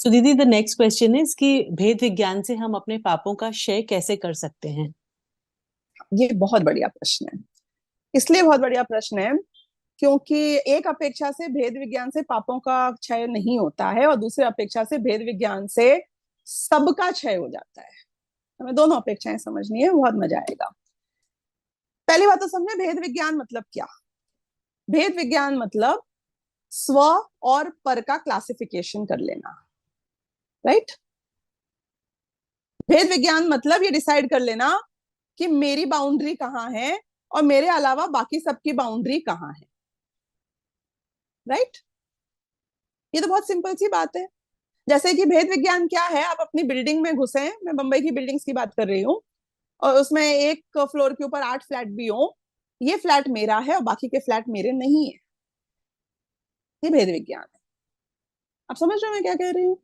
सो दीदी, the next question is कि भेद विज्ञान से हम अपने पापों का क्षय कैसे कर सकते हैं। ये बहुत बढ़िया प्रश्न है। इसलिए बहुत बढ़िया प्रश्न है क्योंकि एक अपेक्षा से भेद विज्ञान से पापों का क्षय नहीं होता है और दूसरी अपेक्षा से भेद विज्ञान से सबका क्षय हो जाता है। हमें दोनों अपेक्षाएं समझनी है, बहुत मजा आएगा। पहली बात तो समझे, भेद विज्ञान मतलब क्या। भेद विज्ञान मतलब स्व और पर का क्लासिफिकेशन कर लेना। राइट। भेद विज्ञान मतलब ये डिसाइड कर लेना कि मेरी बाउंड्री कहाँ है और मेरे अलावा बाकी सबकी बाउंड्री कहाँ है। राइट। ये तो बहुत सिंपल सी बात है। जैसे कि भेद विज्ञान क्या है, आप अपनी बिल्डिंग में घुसे हैं, मैं बंबई की बिल्डिंग्स की बात कर रही हूँ, और उसमें एक फ्लोर के ऊपर 8 फ्लैट भी हो, ये फ्लैट मेरा है और बाकी के फ्लैट मेरे नहीं है। ये भेद विज्ञान है। आप समझ रहे हो मैं क्या कह रही हूँ।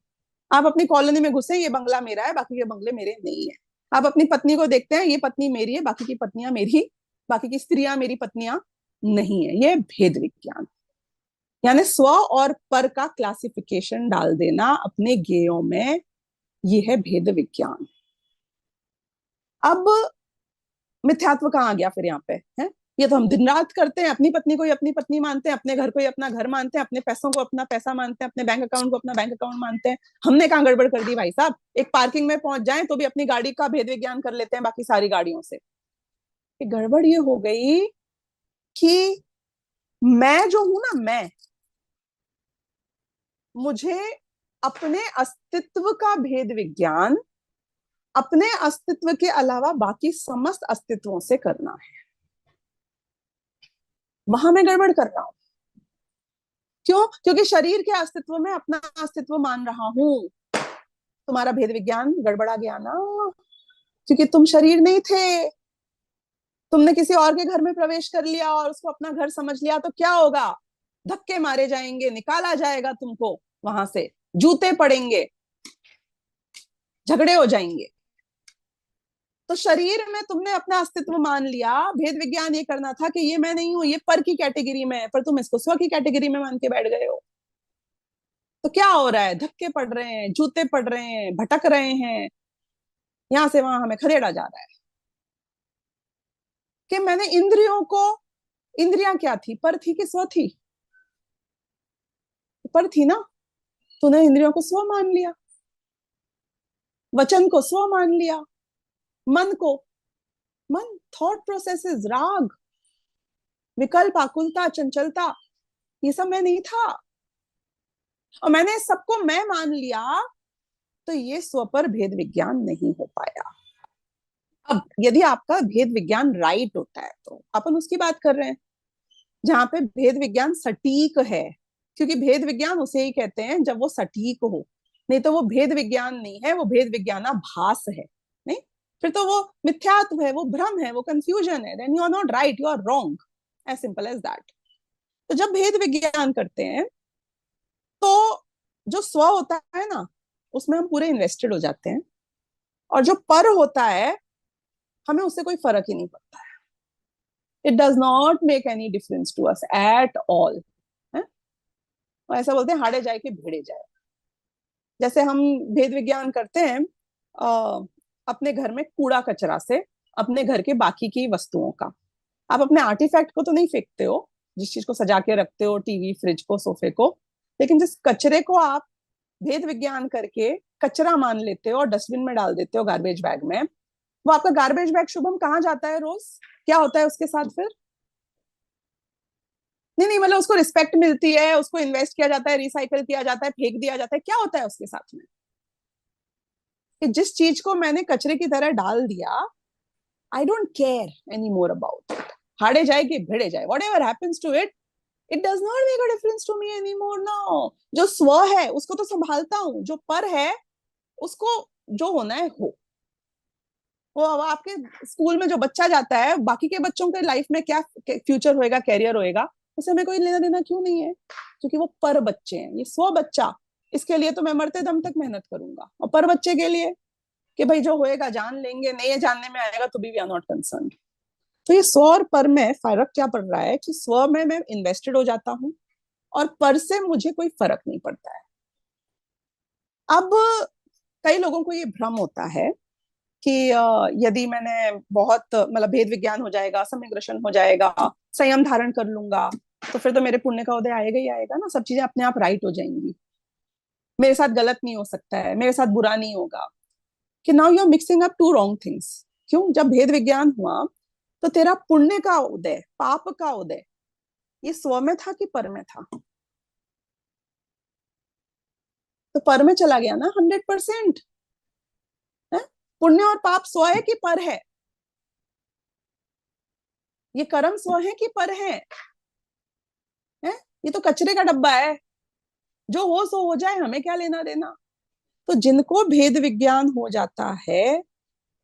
आप अपनी कॉलोनी में घुसे, ये बंगला मेरा है, बाकी के बंगले मेरे नहीं है। आप अपनी पत्नी को देखते हैं, ये पत्नी मेरी है, बाकी की पत्नियां मेरी, बाकी की स्त्रियां मेरी पत्नियां नहीं है। ये भेद विज्ञान, यानी स्व और पर का क्लासिफिकेशन डाल देना अपने गेयों में, ये है भेद विज्ञान। अब मिथ्यात्व कहाँ आ गया फिर यहाँ पे है। ये तो हम दिन रात करते हैं, अपनी पत्नी को ही अपनी पत्नी मानते हैं, अपने घर को ही अपना घर मानते हैं, अपने पैसों को अपना पैसा मानते हैं, अपने बैंक अकाउंट को अपना बैंक अकाउंट मानते हैं। हमने कहाँ गड़बड़ कर दी भाई साहब। एक पार्किंग में पहुंच जाए तो भी अपनी गाड़ी का भेद विज्ञान कर लेते हैं बाकी सारी गाड़ियों से। गड़बड़ ये हो गई कि मैं जो हूं ना, मैं, मुझे अपने अस्तित्व का भेद विज्ञान अपने अस्तित्व के अलावा बाकी समस्त अस्तित्वों से करना है। वहां मैं गड़बड़ कर रहा हूं। क्यों? क्योंकि शरीर के अस्तित्व में अपना अस्तित्व मान रहा हूं। तुम्हारा भेद विज्ञान गड़बड़ा गया ना, क्योंकि तुम शरीर नहीं थे। तुमने किसी और के घर में प्रवेश कर लिया और उसको अपना घर समझ लिया, तो क्या होगा? धक्के मारे जाएंगे, निकाला जाएगा तुमको वहां से, जूते पड़ेंगे, झगड़े हो जाएंगे। तो शरीर में तुमने अपना अस्तित्व मान लिया। भेद विज्ञान ये करना था कि ये मैं नहीं हूं, ये पर की कैटेगरी में है, पर तुम इसको स्व की कैटेगरी में मान के बैठ गए हो। तो क्या हो रहा है? धक्के पड़ रहे हैं, जूते पड़ रहे हैं, भटक रहे हैं, यहां से वहां हमें खदेड़ा जा रहा है कि मैंने इंद्रियों को, इंद्रियां क्या थी, पर थी कि स्व थी? पर थी ना। तूने इंद्रियों को स्व मान लिया, वचन को स्व मान लिया, मन को, मन, थॉट प्रोसेसेस, राग, विकल्प, आकुलता, चंचलता, ये सब मैं नहीं था। और मैंने सबको मैं मान लिया, तो ये स्व पर भेद विज्ञान नहीं हो पाया। अब यदि आपका भेद विज्ञान राइट होता है तो अपन उसकी बात कर रहे हैं, जहां पे भेद विज्ञान सटीक है। क्योंकि भेद विज्ञान उसे ही कहते हैं जब वो सटीक हो। नहीं तो वो भेद विज्ञान नहीं है, वो भेद विज्ञानाभास है। नहीं, फिर तो वो मिथ्यात्व है, वो भ्रम है, वो कंफ्यूजन है। Then you are not right, you are wrong, as simple as that. तो जब भेद विज्ञान करते हैं तो जो स्व होता है ना, उसमें हम पूरे इन्वेस्टेड हो जाते हैं, और जो पर होता है हमें उससे कोई फर्क ही नहीं पड़ता है। It does not make any difference to us at all. ऐसा बोलते हैं, हाड़े जाए कि भिड़े जाए। जैसे हम भेद विज्ञान करते हैं अपने घर में कूड़ा कचरा से, अपने घर के बाकी की वस्तुओं का। आप अपने आर्टिफैक्ट को तो नहीं फेंकते हो, जिस चीज को सजा के रखते हो, टीवी, फ्रिज को, सोफे को, लेकिन जिस कचरे को आप भेद विज्ञान करके कचरा मान लेते हो और डस्टबिन में डाल देते हो, गार्बेज बैग में, वो आपका गार्बेज बैग शुभम कहाँ जाता है रोज? क्या होता है उसके साथ फिर? नहीं नहीं, मतलब उसको रिस्पेक्ट मिलती है, उसको इन्वेस्ट किया जाता है, रिसाइकल किया जाता है, फेंक दिया जाता है, क्या होता है उसके साथ में? कि जिस चीज को मैंने कचरे की तरह डाल दिया, I don't care any more about it. हाड़े जाए कि भिड़े जाए, whatever happens to it, it does not make a difference to me any more now. जो स्व है उसको तो संभालता हूँ, जो पर है उसको जो होना है हो। वो अब आपके स्कूल में जो बच्चा जाता है, बाकी के बच्चों के लाइफ में क्या फ्यूचर होएगा, कैरियर होएगा, उसे हमें कोई लेना देना क्यों नहीं है? क्योंकि वो पर बच्चे हैं। ये स्व बच्चा, इसके लिए तो मैं मरते दम तक मेहनत करूंगा, और पर बच्चे के लिए कि भाई जो होएगा जान लेंगे, नहीं है जानने में आएगा तो भी वी आर नॉट कंसर्न। तो ये स्व और पर में फर्क क्या पड़ रहा है कि स्व में मैं इन्वेस्टेड हो जाता हूँ और पर से मुझे कोई फर्क नहीं पड़ता है। अब कई लोगों को ये भ्रम होता है कि यदि मैंने बहुत मतलब भेद विज्ञान हो जाएगा, सम्यक दर्शन हो जाएगा, संयम धारण कर लूंगा, तो फिर तो मेरे पुण्य का उदय आएगा ही आएगा ना, सब चीजें अपने आप राइट हो जाएंगी, मेरे साथ गलत नहीं हो सकता है, मेरे साथ बुरा नहीं होगा। कि now you are mixing up two wrong things. क्यों? जब भेद विज्ञान हुआ तो तेरा पुण्य का उदय, पाप का उदय, ये स्व में था कि पर में था? तो पर में चला गया ना 100%। है? पुण्य और पाप स्व है कि पर है? ये कर्म स्व है कि पर है? है? ये तो कचरे का डब्बा है, जो हो सो हो जाए, हमें क्या लेना देना। तो जिनको भेद विज्ञान हो जाता है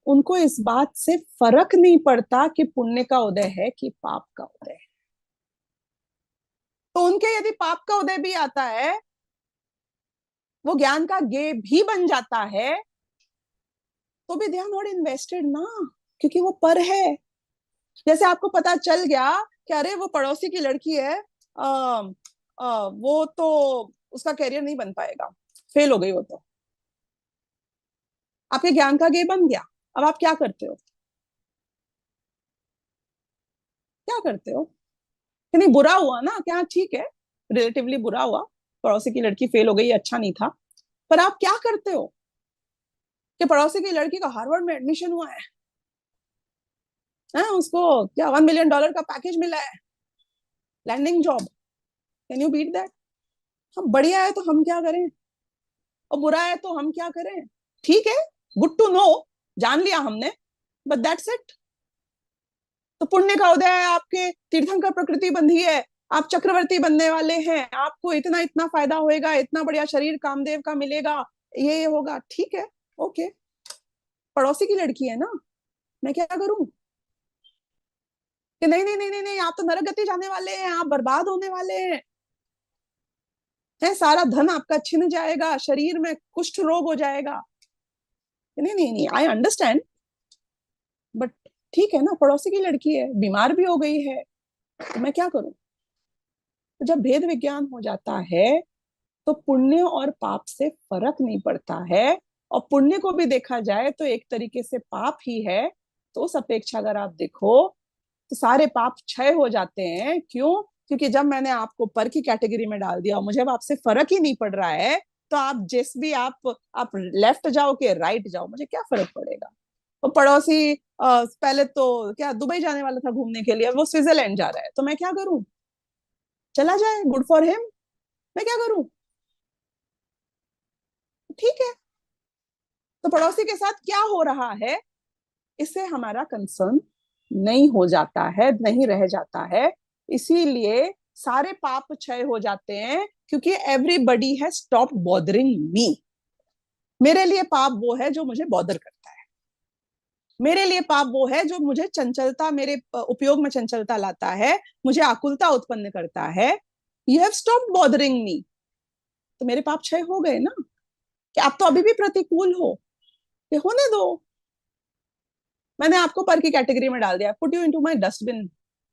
उनको इस बात से फर्क नहीं पड़ता कि पुण्य का उदय है कि पाप का उदय है। तो उनके यदि पाप का उदय भी आता है, वो ज्ञान का गे भी बन जाता है, तो भी दे आर नॉट इन्वेस्टेड ना, क्योंकि वो पर है। जैसे आपको पता चल गया कि अरे वो पड़ोसी की लड़की है, वो तो उसका कैरियर नहीं बन पाएगा, फेल हो गई वो तो, आपके ज्ञान का गे बन गया। अब आप क्या करते हो? क्या करते हो कि नहीं बुरा हुआ ना, क्या ठीक है, रिलेटिवली बुरा हुआ, पड़ोसी की लड़की फेल हो गई, अच्छा नहीं था, पर आप क्या करते हो कि पड़ोसी की लड़की का हार्वर्ड में एडमिशन हुआ है, उसको क्या $1 मिलियन का पैकेज मिला है, landing job, can you beat that? हम बढ़िया है तो हम क्या करें, और बुरा है तो हम क्या करें? ठीक है, गुड टू नो, जान लिया हमने, बट दैट्स इट। तो पुण्य का उदय है, आपके तीर्थंकर प्रकृति बंधी है, आप चक्रवर्ती बनने वाले हैं, आपको इतना इतना फायदा होएगा, इतना बढ़िया शरीर कामदेव का मिलेगा, ये होगा, ठीक है, ओके। पड़ोसी की लड़की है ना, मैं क्या करूं कि नहीं नहीं नहीं नहीं नहीं, आप तो नरक गति जाने वाले हैं, आप बर्बाद होने वाले हैं, है सारा धन आपका छिन जाएगा, शरीर में कुष्ठ रोग हो जाएगा। नहीं नहीं नहीं, आई अंडरस्टैंड, बट ठीक है ना, पड़ोसी की लड़की है, बीमार भी हो गई है, तो मैं क्या करूं? तो जब भेद विज्ञान हो जाता है तो पुण्य और पाप से फर्क नहीं पड़ता है, और पुण्य को भी देखा जाए तो एक तरीके से पाप ही है। तो उस अपेक्षा अगर आप देखो तो सारे पाप क्षय हो जाते हैं। क्यों? क्योंकि जब मैंने आपको पर की कैटेगरी में डाल दिया और मुझे अब आपसे फर्क ही नहीं पड़ रहा है, तो आप जिस भी आप लेफ्ट जाओ कि राइट जाओ, मुझे क्या फर्क पड़ेगा। वो पड़ोसी पहले तो क्या दुबई जाने वाला था घूमने के लिए, वो स्विट्जरलैंड जा रहा है, तो मैं क्या करूं? चला जाए, गुड फॉर हिम, मैं क्या करूं? ठीक है। तो पड़ोसी के साथ क्या हो रहा है, इससे हमारा कंसर्न नहीं हो जाता है, नहीं रह जाता है। इसीलिए सारे पाप क्षय हो जाते हैं, क्योंकि everybody has stop bothering me. मेरे लिए पाप वो है जो मुझे बॉदर करता है, मेरे लिए पाप वो है जो मुझे चंचलता, मेरे उपयोग में चंचलता लाता है, मुझे आकुलता उत्पन्न करता है। You have stop bothering me, तो मेरे पाप क्षय हो गए ना। कि आप तो अभी भी प्रतिकूल हो, कि होने दो, मैंने आपको पर की कैटेगरी में डाल दिया, put you into my dustbin,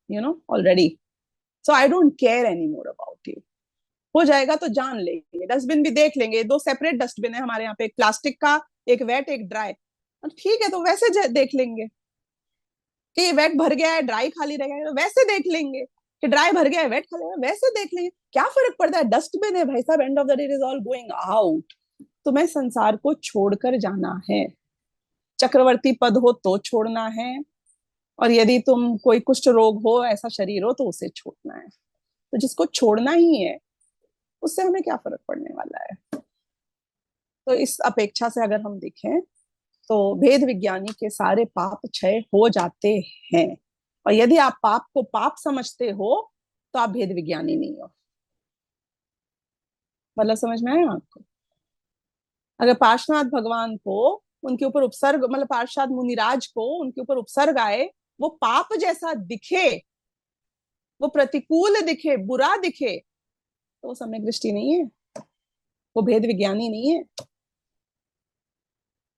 you know already, so I don't care any more about you. हो जाएगा तो जान लेंगे, डस्टबिन भी देख लेंगे, दो सेपरेट डस्टबिन है हमारे यहाँ पे, एक प्लास्टिक का, एक वेट एक ड्राई। ठीक है, तो वैसे देख लेंगे कि ये वेट भर गया है, ड्राई खाली रह गया है, वैसे देख लेंगे कि ड्राई भर गया है, वेट खाली है, वैसे देख लेंगे। क्या फर्क पड़ता है, डस्टबिन है भाई साहब, end of the day is all going out. तुम्हें संसार को छोड़कर जाना है, चक्रवर्ती पद हो तो छोड़ना है, और यदि तुम कोई कुष्ठ रोग हो, ऐसा शरीर हो, तो उसे छोड़ना है। तो जिसको छोड़ना ही है, उससे हमें क्या फर्क पड़ने वाला है। तो इस अपेक्षा से अगर हम देखें तो भेद विज्ञानी के सारे पाप क्षय हो जाते हैं। और यदि आप पाप को पाप समझते हो तो आप भेद विज्ञानी नहीं हो। मतलब समझ में आया आपको? अगर पार्श्वनाथ भगवान को उनके ऊपर उपसर्ग, मतलब पार्षद मुनिराज को उनके ऊपर उपसर्ग आए, वो पाप जैसा दिखे, वो प्रतिकूल दिखे, बुरा दिखे, तो वो सम्यक दृष्टि नहीं है, वो भेद विज्ञानी नहीं है।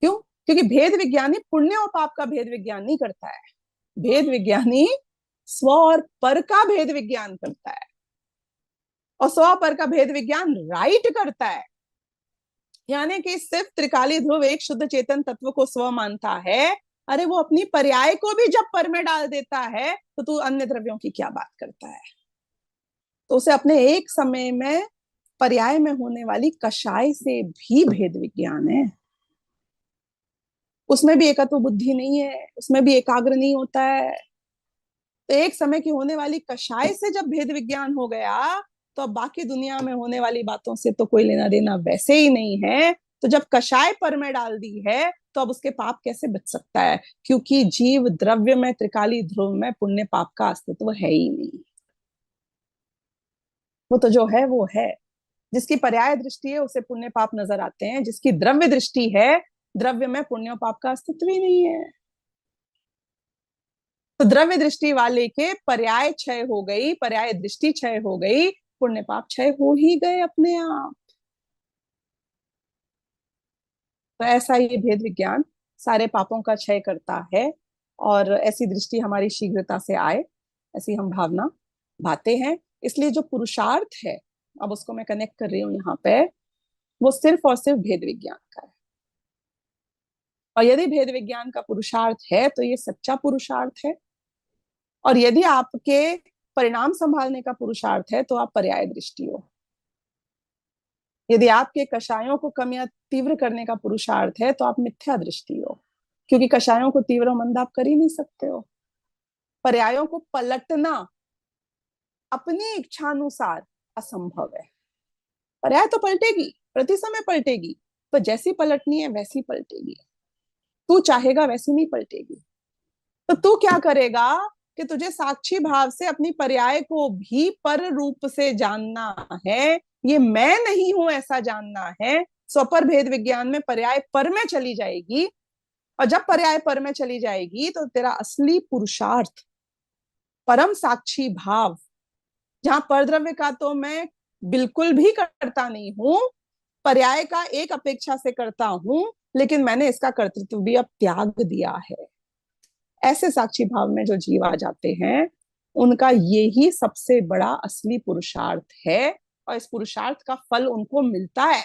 क्यों? क्योंकि भेद विज्ञानी पुण्य और पाप का भेद विज्ञान नहीं करता है, भेद विज्ञानी स्व और पर का भेद विज्ञान करता है, और स्व पर का भेद विज्ञान राइट करता है। यानी कि सिर्फ त्रिकाली ध्रुव एक शुद्ध चेतन तत्व को स्व मानता है। अरे वो अपनी पर्याय को भी जब पर में डाल देता है तो तू अन्य द्रव्यों की क्या बात करता है। तो उसे अपने एक समय में पर्याय में होने वाली कषाय से भी भेद विज्ञान है। उसमें भी एकत्व बुद्धि नहीं है, उसमें भी एकाग्र नहीं होता है। तो एक समय की होने वाली कषाय से जब भेद विज्ञान हो गया तो अब बाकी दुनिया में होने वाली बातों से तो कोई लेना देना वैसे ही नहीं है। तो जब कषाय पर में डाल दी है तो अब उसके पाप कैसे बच सकता है, क्योंकि जीव द्रव्य में त्रिकाली ध्रुव में पुण्य पाप का अस्तित्व है ही नहीं। वो तो जो है वो है। जिसकी पर्याय दृष्टि है उसे पुण्य पाप नजर आते हैं, जिसकी द्रव्य दृष्टि है द्रव्य में पुण्य पाप का अस्तित्व ही नहीं है। तो द्रव्य दृष्टि वाले के पर्याय क्षय हो गई, पर्याय दृष्टि क्षय हो गई, पुण्य पाप क्षय हो ही गए अपने आप। तो ऐसा ये भेद विज्ञान सारे पापों का क्षय करता है। और ऐसी दृष्टि हमारी शीघ्रता से आए, ऐसी हम भावना भाते हैं। इसलिए जो पुरुषार्थ है, अब उसको मैं कनेक्ट कर रही हूँ यहाँ पे, वो सिर्फ और सिर्फ भेद विज्ञान का है। और यदि भेद विज्ञान का पुरुषार्थ है तो ये सच्चा पुरुषार्थ है। और यदि आपके परिणाम संभालने का पुरुषार्थ है तो आप पर्याय दृष्टि हो। यदि आपके कषायों को कम या तीव्र करने का पुरुषार्थ है तो आप मिथ्या दृष्टि हो, क्योंकि कषायों को तीव्र और मंद आप कर ही नहीं सकते हो। पर्यायों को पलटना अपनी इच्छानुसार असंभव है। पर्याय तो पलटेगी, प्रति समय पलटेगी, पर जैसी पलटनी है वैसी पलटेगी। तू चाहेगा वैसी नहीं पलटेगी। तो तू क्या करेगा कि तुझे साक्षी भाव से अपनी पर्याय को भी पर रूप से जानना है। ये मैं नहीं हूं ऐसा जानना है। स्वपर भेद विज्ञान में पर्याय पर में चली जाएगी। और जब पर्याय पर में चली जाएगी तो तेरा असली पुरुषार्थ परम साक्षी भाव, जहां परद्रव्य का तो मैं बिल्कुल भी करता नहीं हूं, पर्याय का एक अपेक्षा से करता हूं, लेकिन मैंने इसका कर्तृत्व भी अब त्याग दिया है। ऐसे साक्षी भाव में जो जीव आ जाते हैं उनका यही सबसे बड़ा असली पुरुषार्थ है। और इस पुरुषार्थ का फल उनको मिलता है।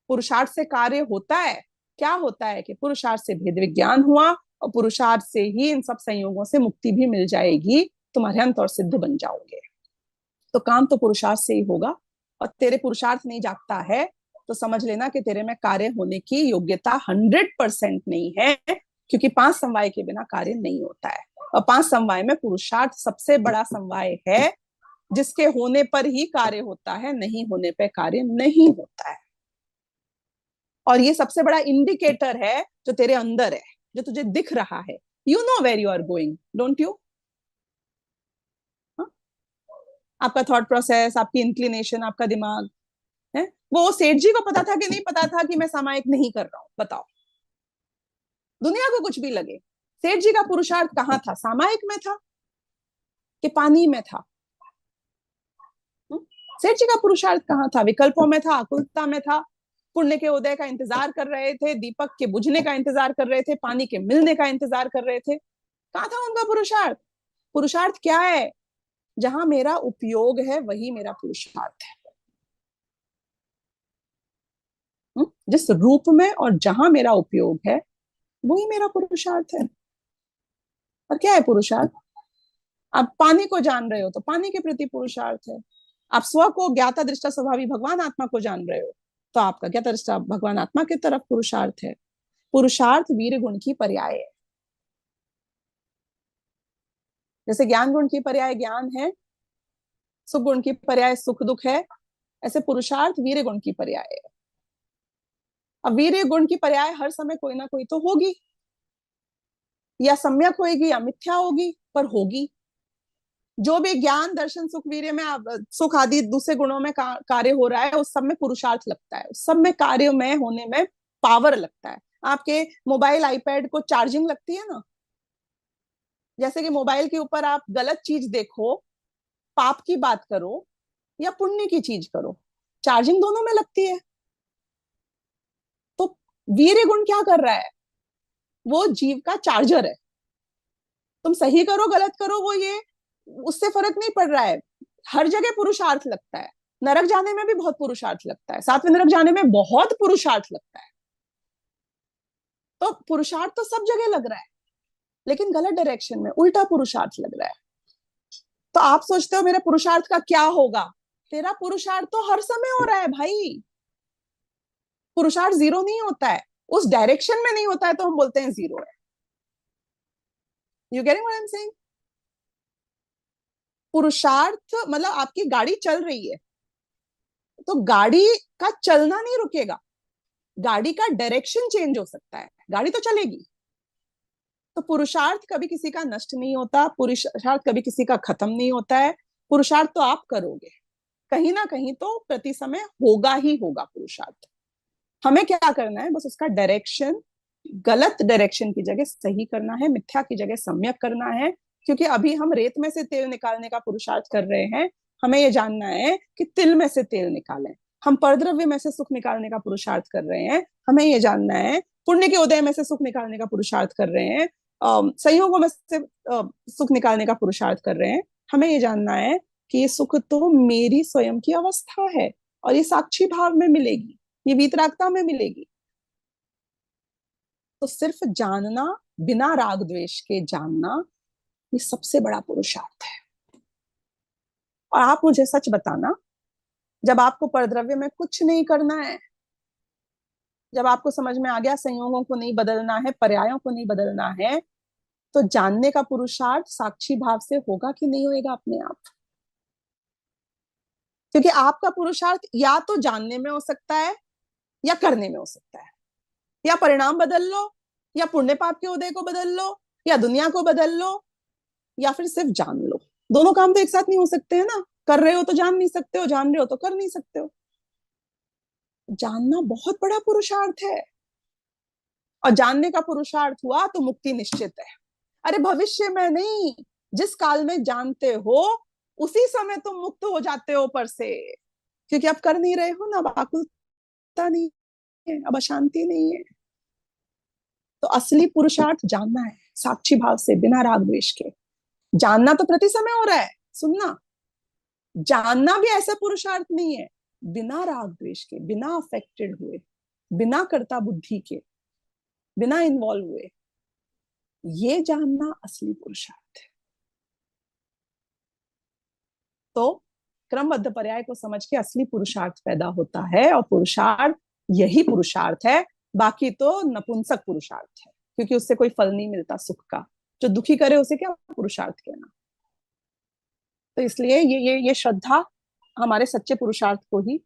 पुरुषार्थ से कार्य होता है। क्या होता है कि पुरुषार्थ से भेद विज्ञान हुआ और पुरुषार्थ से ही इन सब संयोगों से मुक्ति भी मिल जाएगी। तुम अरिहंत और सिद्ध बन जाओगे। तो काम तो पुरुषार्थ से ही होगा। और तेरे पुरुषार्थ नहीं जागता है तो समझ लेना कि तेरे में कार्य होने की योग्यता 100% नहीं है, क्योंकि 5 समवाय के बिना कार्य नहीं होता है। और 5 समवाय में पुरुषार्थ सबसे बड़ा समवाय है, जिसके होने पर ही कार्य होता है, नहीं होने पर कार्य नहीं होता है। और ये सबसे बड़ा इंडिकेटर है जो तेरे अंदर है, जो तुझे दिख रहा है। You know where you are going, don't you? आपका थॉट प्रोसेस, आपकी इंक्लिनेशन, आपका दिमाग है। वो सेठ जी को पता था कि नहीं पता था कि मैं सामायिक नहीं कर रहा हूं? बताओ। दुनिया को कुछ भी लगे, सेठ जी का पुरुषार्थ कहाँ था? सामायिक में था कि पानी में था? सेठ जी का पुरुषार्थ कहाँ था? विकल्पों में था, आकुलता में था, पुण्य के उदय का इंतजार कर रहे थे, दीपक के बुझने का इंतजार कर रहे थे, पानी के मिलने का इंतजार कर रहे थे। कहाँ था उनका पुरुषार्थ? पुरुषार्थ क्या है? जहां मेरा उपयोग है वही मेरा पुरुषार्थ है। जिस रूप में और जहां मेरा उपयोग है वही मेरा पुरुषार्थ है। और क्या है पुरुषार्थ? आप पानी को जान रहे हो तो पानी के प्रति पुरुषार्थ है। आप स्व को ज्ञाता दृष्टा स्वभावी भगवान आत्मा को जान रहे हो तो आपका ज्ञाता दृष्टा भगवान आत्मा की तरफ पुरुषार्थ है। पुरुषार्थ वीर गुण की पर्याय है। जैसे ज्ञान गुण की पर्याय ज्ञान है, सुख गुण की पर्याय सुख दुख है, ऐसे पुरुषार्थ वीर गुण की पर्याय है। अब वीर गुण की पर्याय हर समय कोई ना कोई तो होगी, या सम्यक होगी या मिथ्या होगी, पर होगी। जो भी ज्ञान दर्शन सुख वीर्य में सुख आदि दूसरे गुणों में कार्य हो रहा है उस सब में पुरुषार्थ लगता है, उस सब में कार्य में होने में पावर लगता है। आपके मोबाइल आईपैड को चार्जिंग लगती है ना। जैसे कि मोबाइल के ऊपर आप गलत चीज देखो, पाप की बात करो या पुण्य की चीज करो, चार्जिंग दोनों में लगती है। तो वीर्य गुण क्या कर रहा है? वो जीव का चार्जर है। तुम सही करो गलत करो वो ये उससे फर्क नहीं पड़ रहा है, हर जगह पुरुषार्थ लगता है। नरक जाने में भी बहुत पुरुषार्थ लगता है, सातवें नरक जाने में बहुत पुरुषार्थ लगता है। तो पुरुषार्थ तो सब जगह लग रहा है, लेकिन गलत डायरेक्शन में, उल्टा पुरुषार्थ लग रहा है। तो आप सोचते हो मेरे पुरुषार्थ का क्या होगा? तेरा पुरुषार्थ तो हर समय हो रहा है भाई। पुरुषार्थ जीरो नहीं होता है, उस डायरेक्शन में नहीं होता है तो हम बोलते हैं जीरो है। You getting what I am saying? पुरुषार्थ मतलब आपकी गाड़ी चल रही है, तो गाड़ी का चलना नहीं रुकेगा, गाड़ी का डायरेक्शन चेंज हो सकता है, गाड़ी तो चलेगी। तो पुरुषार्थ कभी किसी का नष्ट नहीं होता, पुरुषार्थ कभी किसी का खत्म नहीं होता है। पुरुषार्थ तो आप करोगे, कहीं ना कहीं तो प्रति समय होगा ही होगा पुरुषार्थ। हमें क्या करना है, बस उसका डायरेक्शन गलत डायरेक्शन की जगह सही करना है, मिथ्या की जगह सम्यक करना है। क्योंकि अभी हम रेत में से तेल निकालने का पुरुषार्थ कर रहे हैं, हमें यह जानना है कि तिल में से तेल निकालें। हम परद्रव्य में से सुख निकालने का पुरुषार्थ कर रहे हैं, हमें यह जानना है पुण्य के उदय में से सुख निकालने का पुरुषार्थ कर रहे हैं, संयोगों में से सुख निकालने का पुरुषार्थ कर रहे हैं। हमें यह जानना है कि ये सुख तो मेरी स्वयं की अवस्था है और ये साक्षी भाव में मिलेगी, ये वीतरागता में मिलेगी। तो सिर्फ जानना, बिना राग द्वेष के जानना, ये सबसे बड़ा पुरुषार्थ है। और आप मुझे सच बताना, जब आपको परद्रव्य में कुछ नहीं करना है, जब आपको समझ में आ गया संयोगों को नहीं बदलना है, पर्यायों को नहीं बदलना है, तो जानने का पुरुषार्थ साक्षी भाव से होगा कि नहीं होगा अपने आप? क्योंकि आपका पुरुषार्थ या तो जानने में हो सकता है या करने में हो सकता है। या परिणाम बदल लो, या पुण्य पाप के उदय को बदल लो, या दुनिया को बदल लो, या फिर सिर्फ जान लो। दोनों काम तो एक साथ नहीं हो सकते हैं ना। कर रहे हो तो जान नहीं सकते हो, जान रहे हो तो कर नहीं सकते हो। जानना बहुत बड़ा पुरुषार्थ है, और जानने का पुरुषार्थ हुआ तो मुक्ति निश्चित है। अरे भविष्य में नहीं, जिस काल में जानते हो उसी समय तुम मुक्त हो जाते हो पर से। क्योंकि अब कर नहीं रहे हो ना, व्याकुलता नहीं है, अब अशांति नहीं है। तो असली पुरुषार्थ जानना है, साक्षी भाव से, बिना राग द्वेष के। जानना तो प्रति समय हो रहा है, सुनना, जानना भी ऐसा पुरुषार्थ नहीं है, बिना राग द्वेष के, बिना अफेक्टेड हुए, बिना कर्ता बुद्धि के, बिना इन्वॉल्व हुए, ये जानना असली पुरुषार्थ है। तो क्रमबद्ध पर्याय को समझ के असली पुरुषार्थ पैदा होता है, और पुरुषार्थ यही पुरुषार्थ है। बाकी तो नपुंसक पुरुषार्थ है, क्योंकि उससे कोई फल नहीं मिलता सुख का। जो दुखी करे उसे क्या पुरुषार्थ कहना? तो इसलिए ये श्रद्धा हमारे सच्चे पुरुषार्थ को ही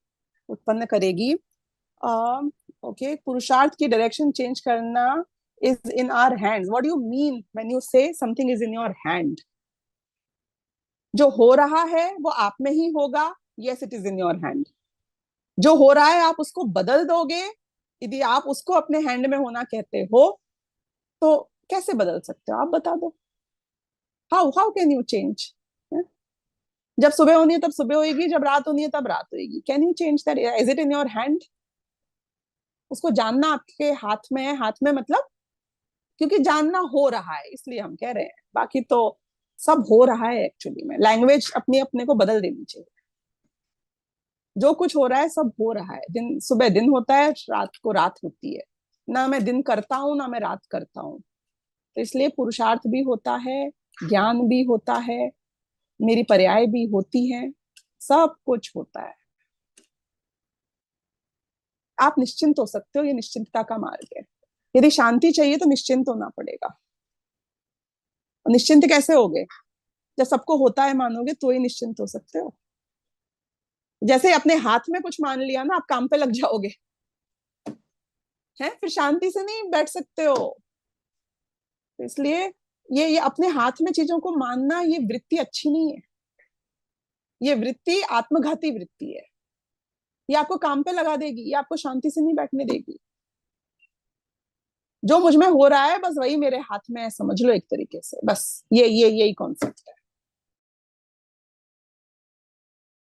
उत्पन्न करेगी। ओके, पुरुषार्थ की डायरेक्शन चेंज करना is in our hands. What do you mean when you say something is in your hand? जो हो रहा है वो आप में ही होगा, yes it is in your hand. जो हो रहा है आप उसको बदल दोगे, यदि आप उसको अपने हैंड में होना कहते हो, तो कैसे बदल सकते हो? आप बता दो, how how can you change? जब सुबह होनी है तब सुबह होगी, जब रात होनी है तब रात होगी। Can you change that? Is it in your hand? उसको जानना आपके हाथ में है। हाथ में मतलब, क्योंकि जानना हो रहा है इसलिए हम कह रहे हैं, बाकी तो सब हो रहा है। एक्चुअली में लैंग्वेज अपने अपने को बदल देनी चाहिए। जो कुछ हो रहा है सब हो रहा है। दिन सुबह दिन होता है, रात को रात होती है। ना मैं दिन करता हूँ ना मैं रात करता हूँ। तो इसलिए पुरुषार्थ भी होता है, ज्ञान भी होता है, मेरी पर्याय भी होती है, सब कुछ होता है। आप निश्चिंत हो सकते हो, ये निश्चिंतता का मार्ग है। यदि शांति चाहिए तो निश्चिंत होना पड़ेगा। निश्चिंत कैसे होगे? जब सबको होता है मानोगे तो ही निश्चिंत हो सकते हो। जैसे अपने हाथ में कुछ मान लिया ना, आप काम पे लग जाओगे, है फिर शांति से नहीं बैठ सकते हो। तो इसलिए ये अपने हाथ में चीजों को मानना, ये वृत्ति अच्छी नहीं है। ये वृत्ति आत्मघाती वृत्ति है। ये आपको काम पे लगा देगी, ये आपको शांति से नहीं बैठने देगी। जो मुझ में हो रहा है बस वही मेरे हाथ में है, समझ लो एक तरीके से। बस यही कॉन्सेप्ट है।